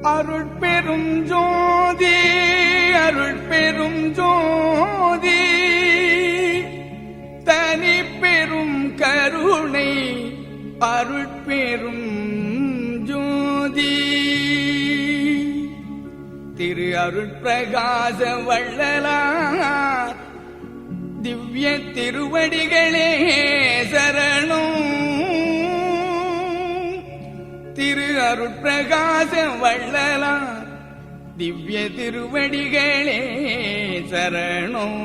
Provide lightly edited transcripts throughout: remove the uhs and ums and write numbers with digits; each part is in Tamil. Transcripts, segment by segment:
அருட்பெரும் ஜோதி அருட்பெரும் ஜோதி தனி பெரும் கருணை அருட்பெரும் ஜோதி திரு அருட்பிரகாச வள்ளலார் திவ்ய திருவடிகளே சரணம். திரு அருட்பிரகாச வள்ளலார் திவ்ய திருவடிகளே சரணம்.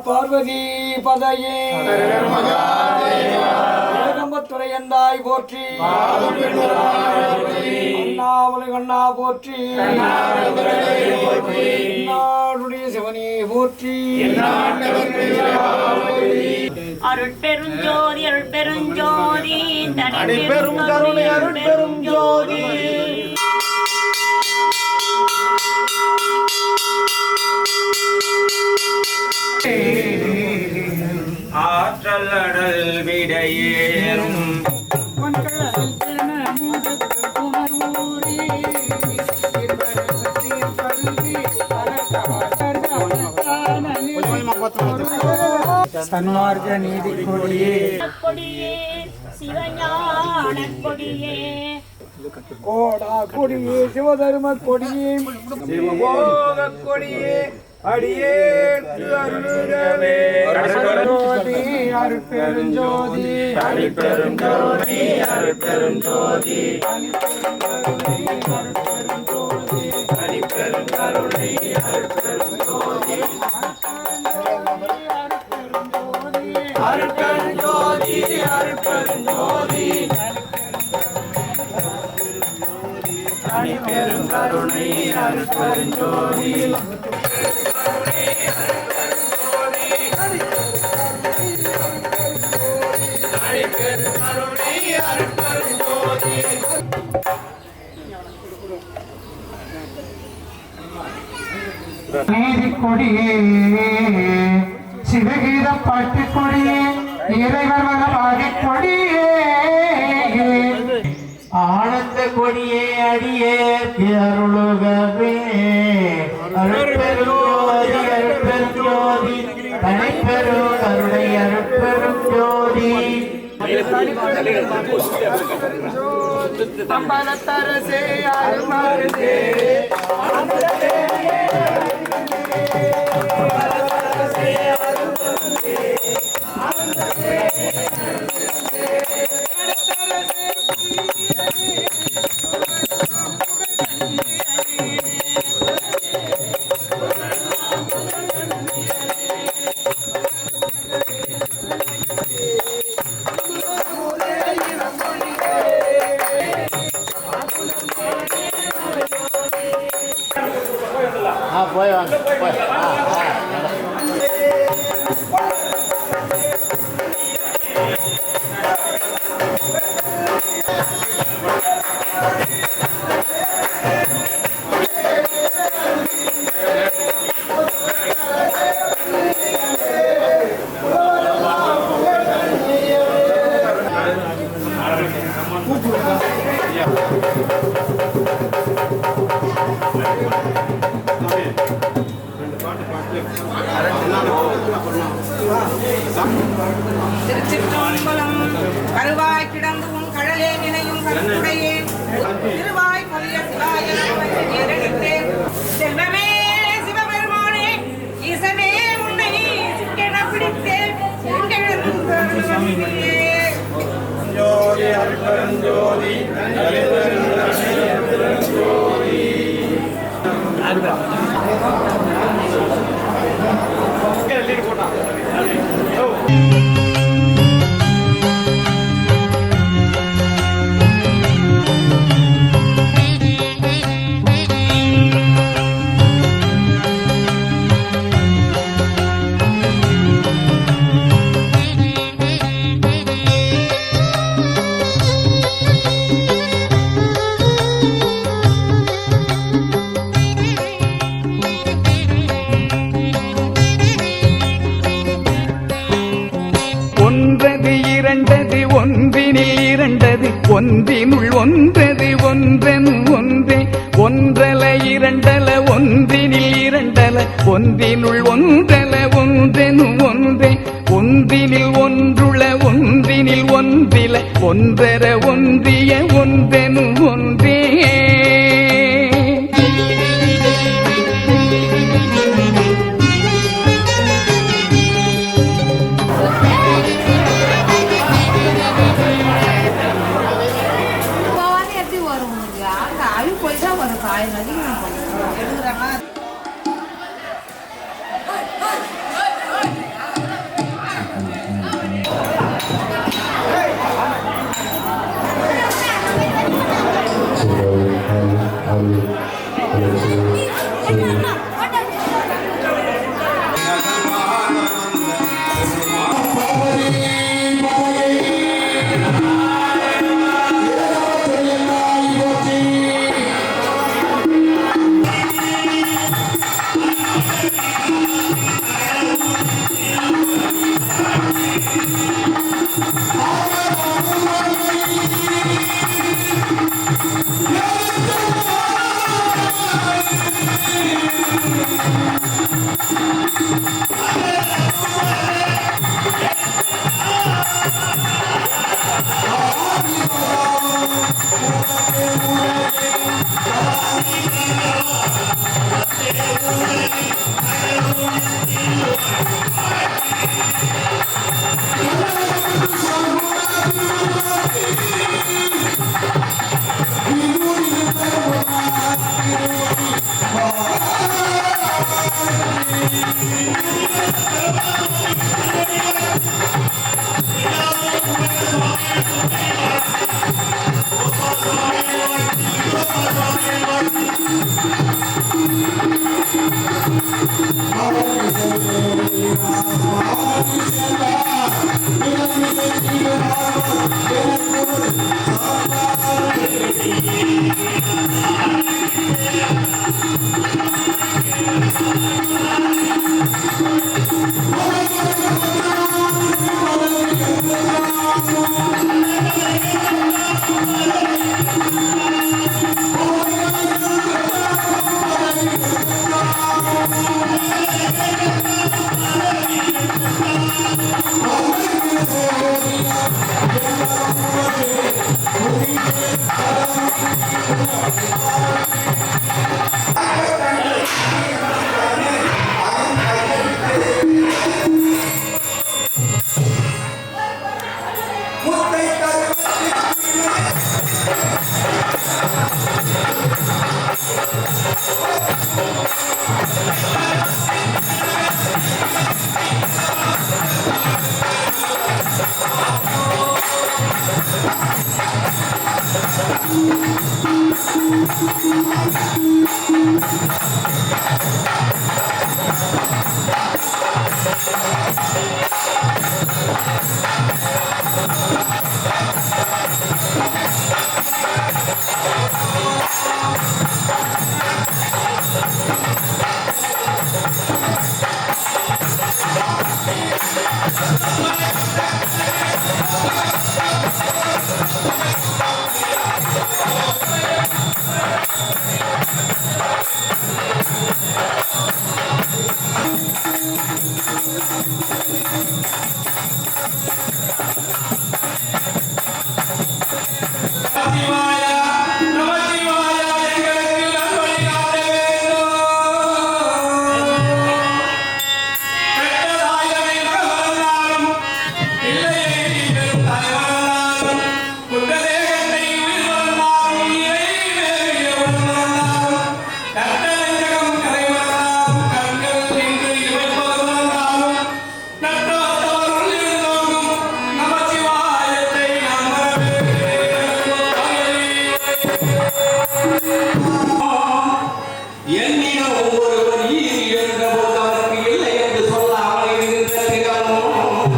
பார்வதி பதையே ஏகம்பத்துறை எந்தாய் போற்றி, அண்ணாமலை கண்ணா போற்றி, நாடுடைய சிவனே போற்றி. அருட்பெரும் ஜோதி அருட்பெரும் ஜோதி பெரும் கருணை அருட்பெரும் ஜோதி. ஆற்றல் அடல் விடையேறும் சன்மார்க்க நீதி கொடியே கொடியே சிவஞான கொடியே கோடா கொடியே சிவதர்ம கொடியே சிவபோக கொடியே அடியே அருளுகவே. ஜோதி அருட்பெரும் ஜோதி அருட்பெரும் ஜோதி அருட்பெரும் ஜோதி அருட்பெரும் ஜோதி அருட்பெரும் கருணை அருட்பெரும் ஜோதி அருட்பெரும் ஜோதி அருட்பெரும் ஜோதி அருட்பெரும் கருணை அருட்பெரும் ஜோதி. நீதி கொடியே சிவகீத பாட்டு கொடியே இறைவர் மகமாகி கொடியே ஆனந்த கொடியே அடியே அருளுகவே. அருட்பெரும் ஜோதி அருட்பெரும் ஜோதி தனிப்பெரும் கருணை அருட்பெரும் ஜோதி. அம்பலத்தரசே அருமருந்தே போய் வாங்க போய். திருச்சிற்றம்பலம். கருவாய் கிடந்து உன் கடலே நினையும் கருத்துடையே திருவாய் பொலிய சிவாய ஒன்றது இரண்டது ஒன்றினில் இரண்டது ஒன்றினுள் ஒன்றது ஒன்றன் ஒன்றே ஒன்றல இரண்டல ஒன்றினில் இரண்டல ஒன்றினுள் ஒன்றல ஒன்றெனும் ஒன்றே ஒன்றினில் ஒன்றுள ஒன்றினில் ஒன்றில ஒன்றர ஒன்றிய ஒன்றெனும் ஒன்றே எண்ணின ஒவ்வொருவர் ஈர் என்ற போது அவருக்கு இல்லை என்று சொல்லாமல் இருந்த திறமும்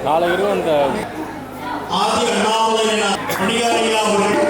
நாளை இரவு அந்த ஆதி அண்ணாமலை மணிகாரியா அவர்கள்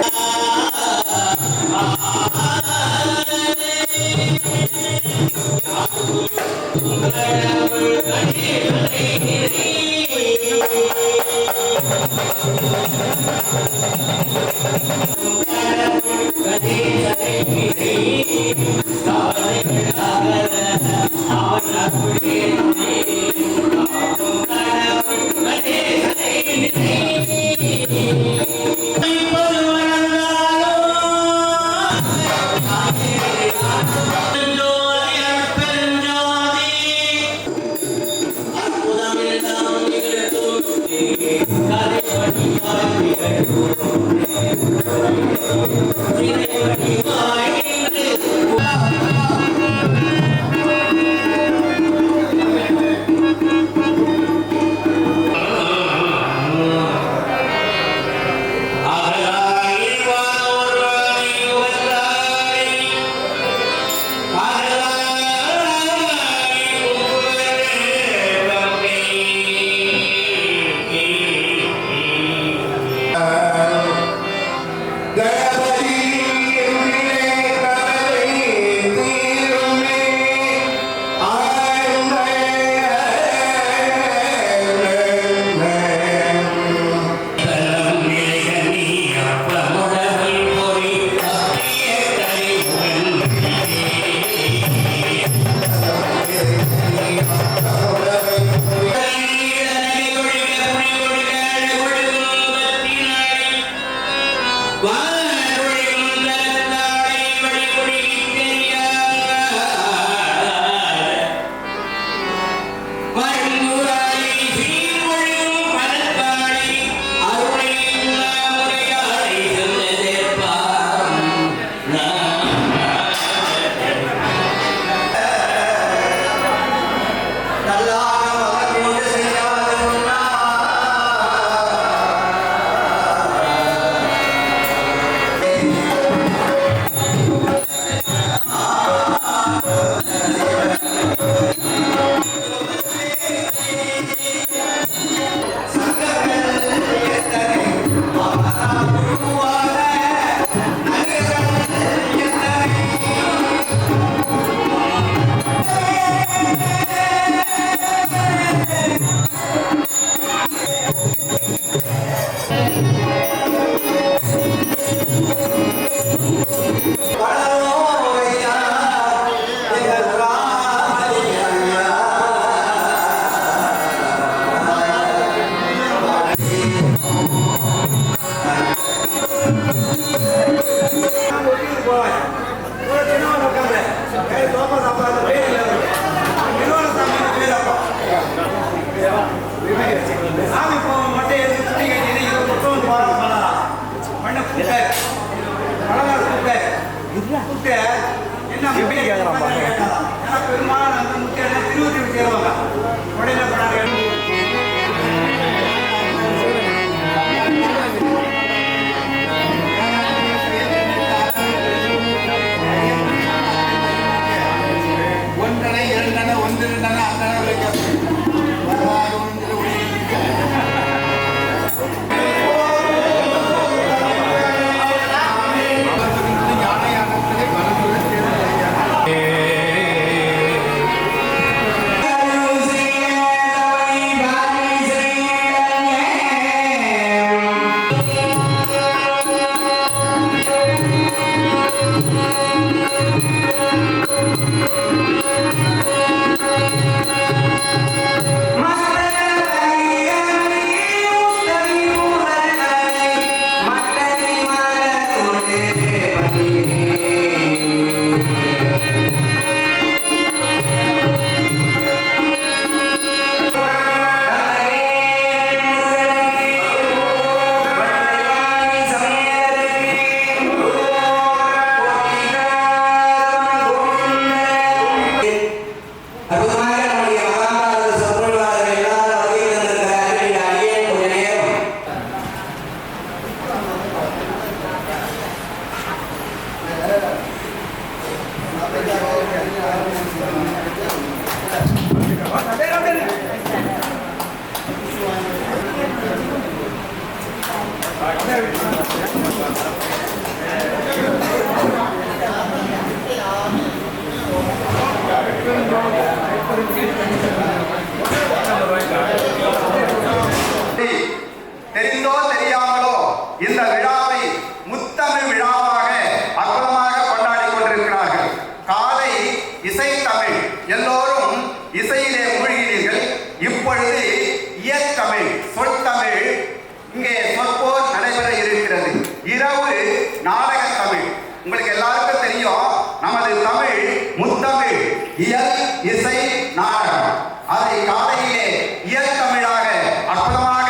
நாடக தமிழ். உங்களுக்கு எல்லாருக்கும் தெரியும், நமது தமிழ் முத்தமிழ், இயல், இசை, நாடகம். அதை காலையிலே இயல் தமிழாக அற்புதமாக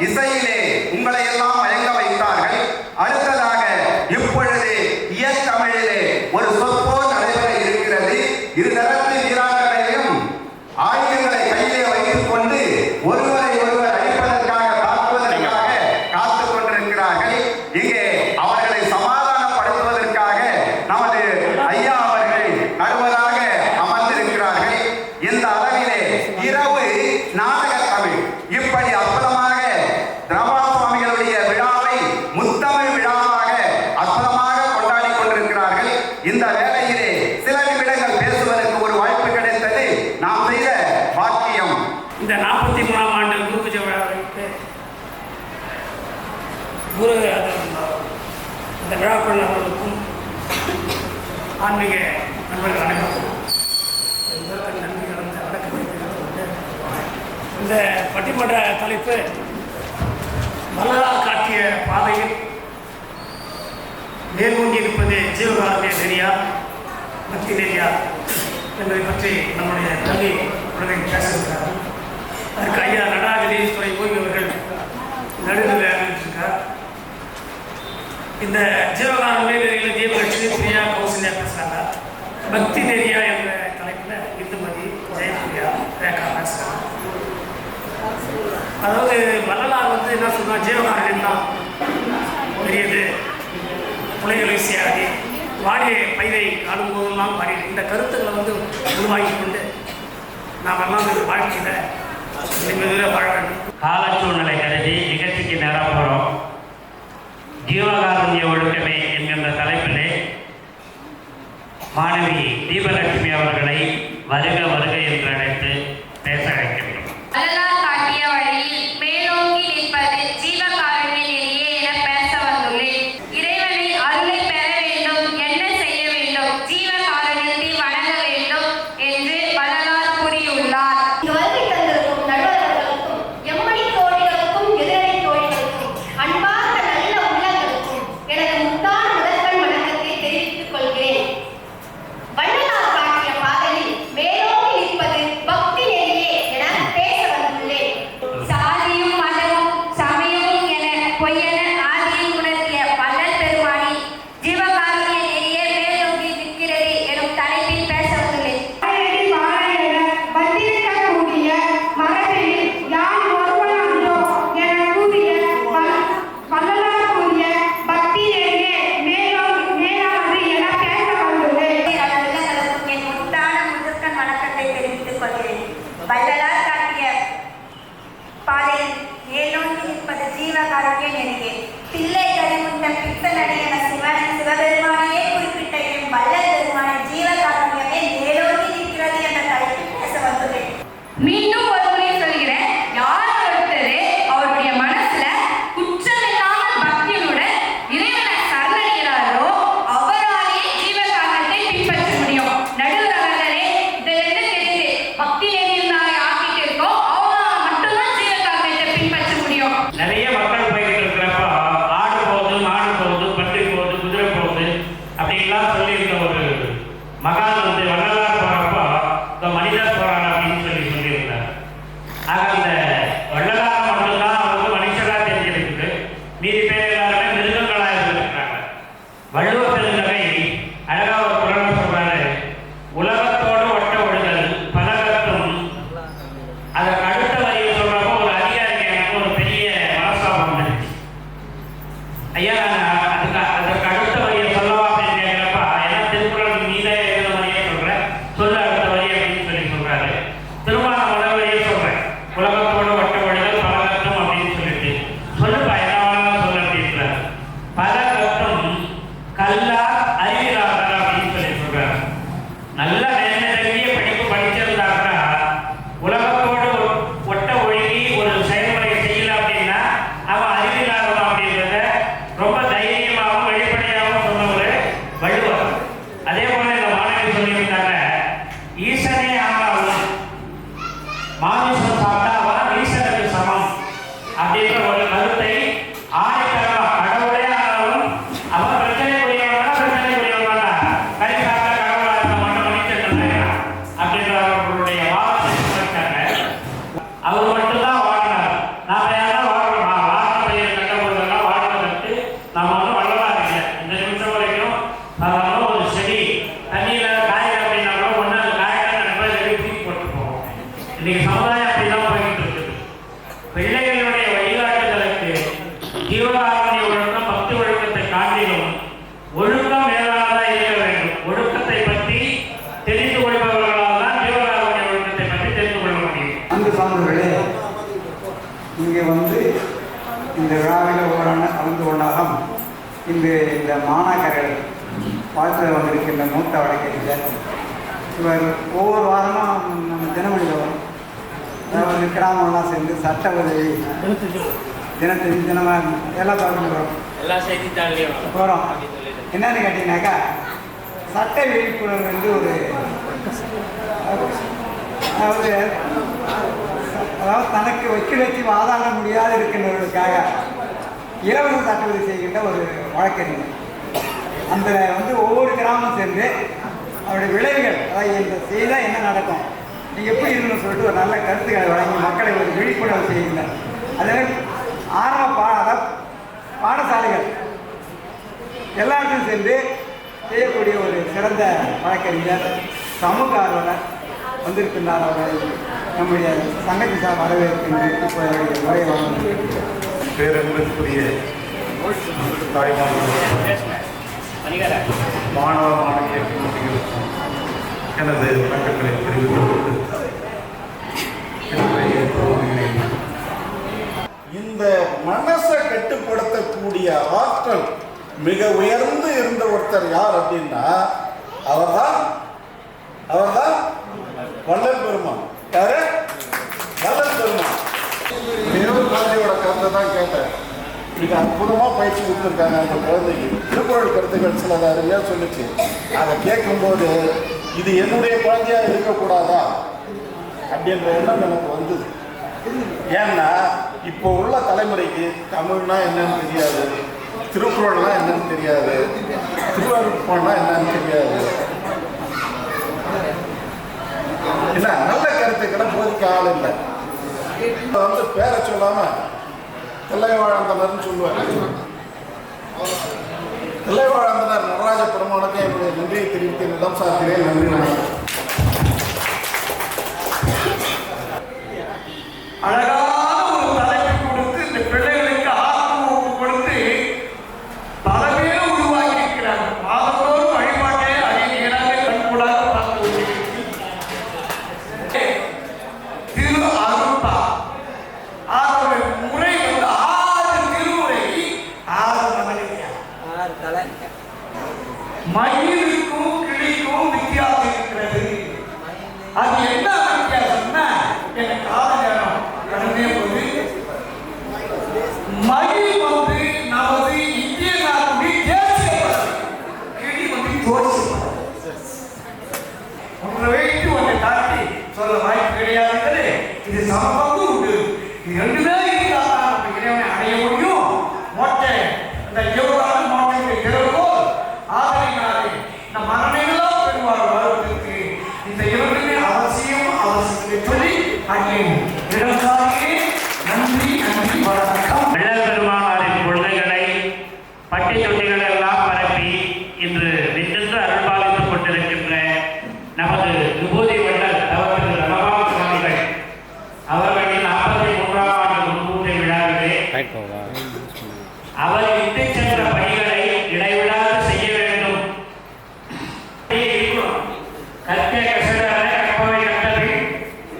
இசையிலே உங்களை எல்லாம் மயங்க வைத்தார்கள். அடுத்ததாக இப்பொழுது இயல் தமிழிலே ஒரு சொற்போர் நடைபெற இருக்கிறது. இருதரப்பு வீராங்கனையும் ஆயுதங்களை கையிலே வைத்துக் கொண்டு ஒருவரை ஒருவர் அடிப்பதற்காக தாக்குவதற்காக காத்துக் கொண்டிருக்கிறார்கள். இங்கே அவர்களை சமாதானப்படுத்துவதற்காக நமது ஐயா அவர்கள் நடுவராக அமர்ந்திருக்கிறார்கள். இந்த அளவிலே இரவு நாடக தமிழ் இப்படி அற்புதமாக திரவா சுவாமிகளுடைய விழாவை முத்தமிழ் விழாவாக அற்புதமாக கொண்டாடி கொண்டிருக்கிறார்கள். இந்த வேளையிலே சில நிமிடங்கள் பேசுவதற்கு ஒரு வாய்ப்பு கிடைத்தது நாம் செய்த பாக்கியம். இந்த 43ஆம் ஆண்டு குரு பூஜை விழாவிற்கு குரு இந்த விழாக்குள் அவர்களுக்கும் ஆன்மீக நண்பர்கள் அனைவருக்கும் நன்றி கலந்த வணக்கத்தை தெரிவித்துக் கொண்டு இந்த பட்டிமன்ற தலைப்பு வரலாறு காட்டிய பாதையில் மேல்கொண்டி இருப்பது ஜீவகாரணிய நெறியா பக்தி நெறியா என்பதை பற்றி நம்முடைய கல்வி உலகை பேசியிருக்கிறார். அதற்கு ஐயா நடராஜலீஸ்வரை ஓய்வு அவர்கள் நடுவில் அறிவிச்சிருக்கார். இந்த ஜீவகாரணிய நெறியில் ஜீவலட்சுமி பிரியா கௌசல்யா பேசுகிறாங்க. பக்தி நெறியா என்ற தலைப்பில் இந்துமதி ஜெயபிரியா ரேகா பேசுகிறாங்க. அதாவது வரலாறு என்ன சொன்னால் ஜீவகாரணியம் தான் பெரியது, புலையொலி சியாதி வாடிய பயிரை காணும்போதெல்லாம் பாடி இந்த கருத்துக்களை உருவாக்கி கொண்டு நாம் எல்லாம் வாழ்க்கையில் மெதுவாக வாழ வேண்டும். கால சூழ்நிலை கருதி நிகழ்ச்சிக்கு நேரம் போகிறோம். ஜீவகாருண்ய ஒழுக்கமே என்கின்ற தலைப்பிலே மாணவி தீபலட்சுமி அவர்களை வருக வருக என்று அழைத்து பேச அழைக்கின்றோம். வரலாறு காட்டிய வழியில் மேலோங்கி நிற்பது ஜீவகாருண்ய நெறியே என பேச வந்துள்ளேன். இறைவனை அருளை பெற வேண்டும், என்ன செய்ய வேண்டும், ஜீவகாருண்யத்தை வணங்க வேண்டும் என்று வரலாறு கூறியுள்ளார். வருகை தந்திருக்கும் நடுவர்களுக்கும் எம்மணி தோழிகளுக்கும் எதிரணி தோழிகளுக்கும் அன்பார்ந்த நல்ல உள்ளங்களுக்கும் எனது முத்தான முதற்கண் வணக்கத்தை தெரிவித்துக் கொள்கிறேன். வள்ளலார் காட்டிய பாதையில் மேலோங்கி நிற்பது பக்தி நெறியே என பேச வந்துள்ளேன். சாதியும் மதமும் சமயமும் என பொய்யென ஆதியில் உணர்த்திய வள்ளல் பெருமானி ஜீவகாருண்ய நெறியே மேலோங்கி நிற்கிறது எனும் தலைப்பில் பேச வந்துள்ளேன். வந்திருக்கக்கூடிய மரபில் யான் ஒருவனோ என கூறிய வள்ளலார் கூறிய பக்தி நெறியே மேலானது என பேச வந்துள்ளேன். என் முத்தான முதற்கண் வணக்கத்தை தெரிவித்துக் கொள்கிறேன். வள்ளலார் காட்டிய பாதையில் மேலோங்கி நிற்பது ஜீவகாருண்ய நெறியே. பிள்ளை கருமுந்த பித்தனடி என சிவபெருமானையே குறிப்பிட்ட என் வள்ளல் பெருமான ஜீவகாருண்யமே மேலோங்கி நிற்கிறது என்ற தலைப்பில் பேச வந்துள்ளேன். மீண்டும் ஒரு முறை சொல்கிறேன், யார் ஒருத்தர் அவருடைய மனசுல குற்றமில்லாமல் பக்தியுடன் இறைவனை சரணடைகிறாரோ அவராலே ஜீவகாரணத்தை பின்பற்ற முடியும். நடுவர் அவர்களே, இதிலிருந்து தெரிந்து பக்தி நெறியில் ஆக்கிட்டு இருக்கோம், அவங்களால மட்டும்தான் ஜீவகாரணத்தை பின்பற்ற முடியும். நிறைய மக்கள் போய்கிட்டு இருக்கிறப்ப ஆடு போகுது, மாடு போகுது, பன்றி போகுது, குதிரை போகுது அப்படின்லாம் சொல்லியிருக்க ஒரு மகான் வள்ளலார் போறப்போ இந்த மனிதர் போறார் அப்படின்னு சொல்லியிருந்தார். ஆக அந்த வள்ளலார் மட்டும்தான் அவருக்கு மனுஷரா தெரிஞ்சிருக்குது. மீதி பேர் எல்லாருமே மிருகங்களாக இருந்திருக்கிறாங்க. வள்ளுவ பெருந்தகை அழகா ஒரு குரல் சொல்றாரு, உலகத்தோடு ஒட்ட ஒழுதல் பலகத்தும். அதற்கு அடுத்த வரியை சொல்றப்போ ஒரு அதிகாரிக்கு எனக்கு ஒரு பெரிய மனஸ்தாபம் இருந்துச்சு. ஐயா அதற்கு அடுத்த வரியை சொல்லவா அப்படின்னு கேட்கிறப்ப ஏன்னா திருக்குறள் நீதே எழுத வரியை சொல்றேன், சொல்ல அடுத்த வரி அப்படின்னு சொல்றாரு. திருமண முதல் வரியை சொல்றேன், உலகத்தோடு ஒட்ட ஒழுதல் பலகத்தும் அப்படின்னு சொல்லிட்டு சொல்லுப்பா என்ன சொல்ல அப்படின்றார். பலகத்தும் கல்லா அறிவிலாளர் அப்படின்னு சொல்றாரு. நல்ல நேர்மைய படிப்பு படிச்சிருந்தாக்கா உலகத்தோடு ஒட்ட ஒழுகி ஒரு செயல்முறை செய்யல அப்படின்னா அவன் அறிவில்லாதவன் அப்படின்றத ரொம்ப தைரியமாகவும் வெளிப்படையாகவும் சொன்னவர் வள்ளுவர். அதே போல இந்த மாணவி சொல்லியிருந்தாங்க, ஈசனே ஆனாலும் மாமிசம் சாப்பிட்டா அவன் ஈசனுக்கு சமம் அப்படின்ற ஒரு கருத்தை ஆணைத்தரமா கடவுளே ஆனாலும் அவர்களுக்கு காட்டிலும் ஒழுக்கம் மேலானதாக இருக்க வேண்டும். ஒழுக்கத்தை பற்றி தெரிந்து கொள்பவர்களால் தான் ஜீவகாருண்ய ஒழுக்கத்தை பற்றி தெரிந்து கொள்ள முடியும். அன்பு சான்றோர்களே, இங்கே வந்து இந்த விழாவில் கலந்து கொண்டாலும் இந்த மாணாக்கர்கள் வாழ்க்கையில் வந்திருக்கின்ற மூத்த வழக்கறிஞர் இவர் ஒவ்வொரு வாரமும் நம்ம தினமணியில் வரும். அதாவது கிராமம்லாம் சேர்ந்து சட்ட உதவி தினமாக எல்லா பக்கமும் வரும், எல்லா செய்தித்தாள்லையும் போகிறோம். என்னன்னு கேட்டிங்கனாக்கா, சட்ட விழிப்புணர்வு வந்து ஒரு அதாவது தனக்கு வக்கீல் வச்சு வாதாட முடியாது இருக்கின்றவர்களுக்காக இலவச சட்ட உதவி செய்கின்ற ஒரு வழக்கறிஞர். அந்த வந்து ஒவ்வொரு கிராமம் சேர்ந்து அவருடைய விளைவுகள், அதாவது இந்த செய்தால் என்ன நடக்கும், நீங்கள் எப்படி இருக்கணும்னு சொல்லிட்டு ஒரு நல்ல கருத்துக்களை வழங்கி மக்களை ஒரு விழிப்புணர்வு செய்கின்றனர். அதே ஆரம்ப பாடசாலைகள் எல்லாத்தையும் சேர்ந்து செய்யக்கூடிய ஒரு சிறந்த வழக்கறிஞர், சமூக ஆர்வலர் வந்திருக்கின்றார். அவரை நம்முடைய சங்கத்தை சார் வரவேற்கின்ற இப்போ உரையை வழங்க பேரன்புக்குரிய மாணவ மாணவியர் எனது வணக்கங்களை தெரிவித்துக் இந்த மனசை கட்டுப்படுத்தக்கூடிய ஆற்றல் மிக உயர்ந்து இருந்த ஒருத்தர் யார் அப்படின்னா அவர்தான் வள்ளல் பெருமான். யாரு? வள்ளல் பெருமான். தேவர் காந்தியோட கருத்தை தான் கேட்டேன். மிக அற்புதமாக பயிற்சி கொடுத்துருக்காங்க அந்த குழந்தைக்கு. திருக்குறள் கருத்துக்கள் சில அருமையாக சொல்லிச்சு. அதை கேட்கும்போது இது என்னுடைய குழந்தையாக இருக்கக்கூடாதா அப்படின்ற எண்ணம் எனக்கு வந்தது. ஏன்னா இப்போ உள்ள தலைமுறைக்கு தமிழ்னா என்னன்னு தெரியாது, திருக்குறள்னா என்னன்னு தெரியாது, திருவருட்பம்னா என்னன்னு தெரியாது. என்ன நல்ல கருத்துக்களை போதிக்க ஆள் இல்லை. வந்து பேரை சொல்லாம தில்லைவாழந்தனர்னு சொல்லுவார். தில்லைவாழந்தனர் நடராஜ பெருமானுக்கு என்னுடைய நன்றியை தெரிவித்து இடம் சார்கிறேன். நன்றி. அழகான ஒரு தலைப்பு கொடுத்து இந்த பிள்ளைகளுக்கு ஆத்மூக்கு கொடுத்து பல பேர் உருவாக்கி இருக்கிறார்கள். மாதத்தோறும் வழிபாட்டை அறிஞராக கண்கூடாக பார்த்து திரு அருப்பா அதோட முறை வந்து 6 திருமுறை 6 மகளிர். மயிலுக்கும் கிளிக்கும் வித்தியாசம் இருக்கிறது. அது என்ன வித்தியாசம்னா எனக்கு காலம் கடந்தே போது மயில் வந்து நமது இந்திய நாட்டுடைய தேசிய கிளி வந்து தோசி ஒன்றை வைத்து ஒன்றை தாண்டி சொல்ல வாய்ப்பு கிடையாது. இது சமபங்கு உண்டு. இது 2 பேர் இருந்தால் நம்ம இறைவனை அடைய முடியும். மொட்டை இந்த ஜீவகால மாவட்டத்தை திறவோல் ஆதரினாலே இந்த மரணிகளாக பெறுவார் வருவதற்கு இந்த 2 அவசியம் சொல்லி அங்கே இடம்சாரியே நன்றி வணக்கம். வள்ளல் பெருமானாரின் கொள்கைகளை பட்டி தொட்டிகள் எல்லாம் பரப்பி இன்று நின்று அருள்பாலித்துக் கொண்டிருக்கின்ற நமது விபூதி வள்ளல் அவர்கள் ரமபான் சுவாமிகள் அவர்களின் 43ஆம் ஆண்டு முன்பூட்டை விழாவிலே அவர் இட்டு சென்ற பணிகளை இடைவிடாது செய்ய வேண்டும். கற்க கசடான கற்பவை கட்டது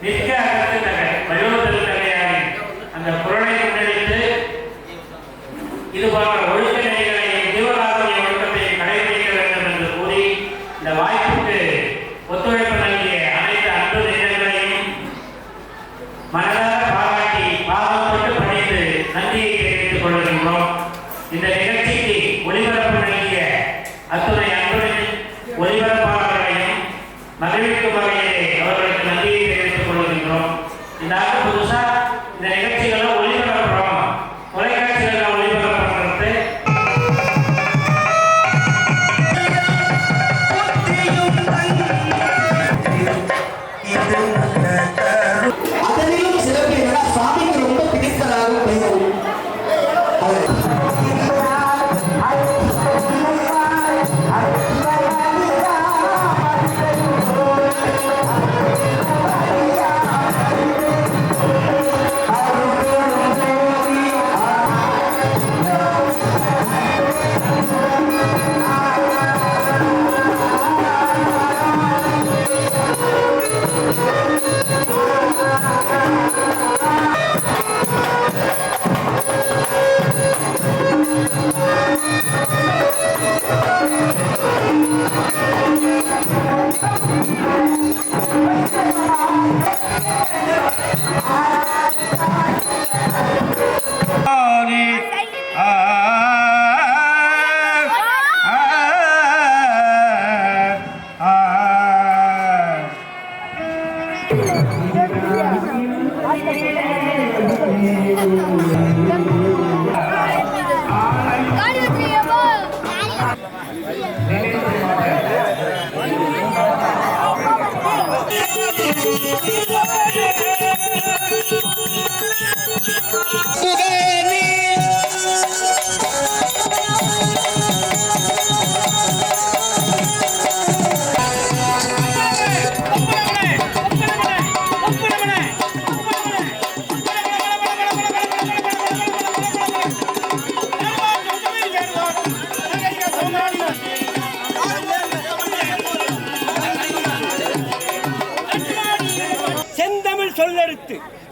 நிற்க அகத்து தகை வயோதல் தகையாரி அந்த குரலை முன்னெடுத்து இது போன்ற ஒழுக்க நிலைகளை ஜீவகார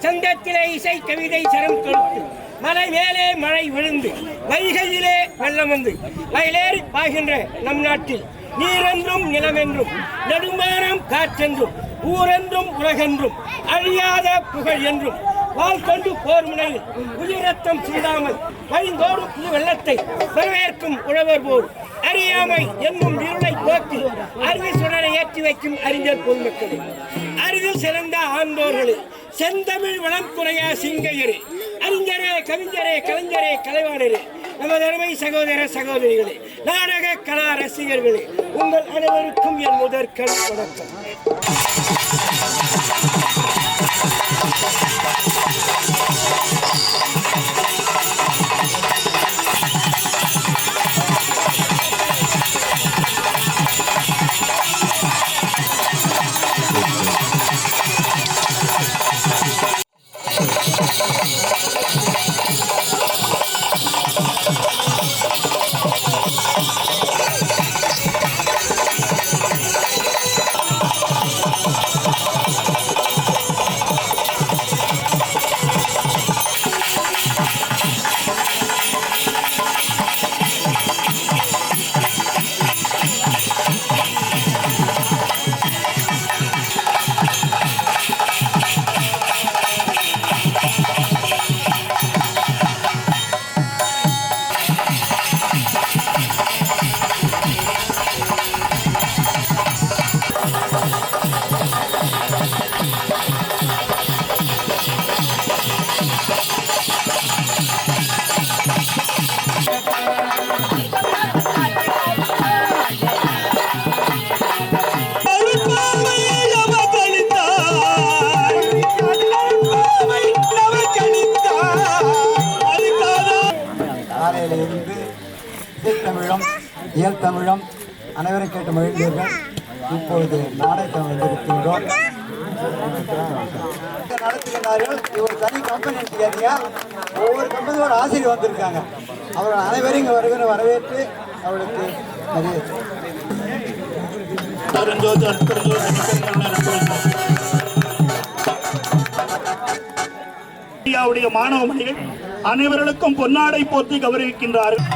சந்தத்திலே இசை கவிதை சரம் கொடுத்து மலை மேலே மழை விழுந்து வைகையிலே வெள்ளம் வந்து வயலேறி பாய்கின்ற நம் நாட்டில் நீரென்றும் நிலமென்றும் நெடுமானம் காற்றென்றும் ஊரென்றும் உலகென்றும் அழியாத புகழ் என்றும் வாழ் கொண்டு போர் முனையில் உயிர் ரத்தம் சிந்தாமல் வழிந்தோடும் புது வெள்ளத்தை வரவேற்கும் உழவர் போர் அறியாமை என்னும் இருளை போக்கி அறிவு சுடரை ஏற்றி வைக்கும் அறிஞர் பொதுமக்களே, அறிவில் சிறந்த ஆண்டோர்களே, செந்தமிழ் வளம் குறைய சிங்கையரே, அறிஞரே, கவிஞரே, கலைஞரே, கலைவாணரே, நமது அருமை சகோதர சகோதரிகளே, நாடக கலா ரசிகர்களே, உங்கள் அனைவருக்கும் என் முதற்கண் வணக்கம். காலையிலிருந்து இசைத்தமிழம் இயல் தமிழம் அனைவரும் கேட்டு மகிழ்ந்தீர்கள். இப்பொழுது நாடகம் வந்திருக்கின்றோம் நடத்துகிறார்கள். ஒரு தனி கம்பெனி கேட்டீங்க, ஒவ்வொரு கம்பெனியோட ஆசிரியர் வந்திருக்காங்க. அவர்கள் அனைவரும் இங்கே வருகிற வரவேற்று அவளுக்கு மாணவ மணிகள் அனைவர்களுக்கும் பொன்னாடை போர்த்தி கௌரவிக்கின்றார்கள்.